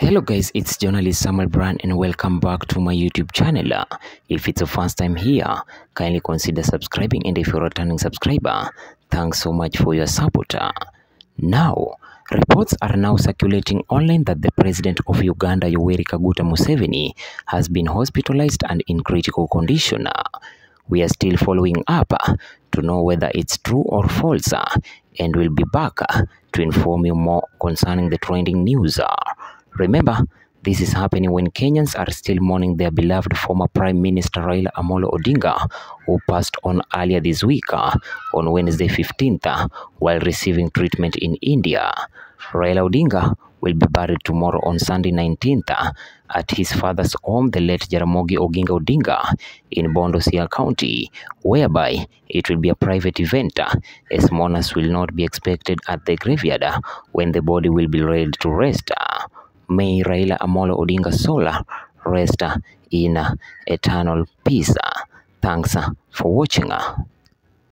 Hello guys, it's journalist Samuel Brand and welcome back to my YouTube channel. If it's your first time here, kindly consider subscribing, and if you're a returning subscriber, thanks so much for your support. Now, reports are now circulating online that the president of Uganda, Yoweri Kaguta Museveni, has been hospitalized and in critical condition. We are still following up to know whether it's true or false, and we'll be back to inform you more concerning the trending news. Remember, this is happening when Kenyans are still mourning their beloved former Prime Minister Raila Amolo Odinga, who passed on earlier this week on Wednesday 15th while receiving treatment in India. Raila Odinga will be buried tomorrow on Sunday 19th at his father's home, the late Jaramogi Oginga Odinga, in Bondo, Siaya County, whereby it will be a private event, as mourners will not be expected at the graveyard when the body will be laid to rest. May Raila Amolo Odinga's soul rest in eternal peace. Thanks for watching.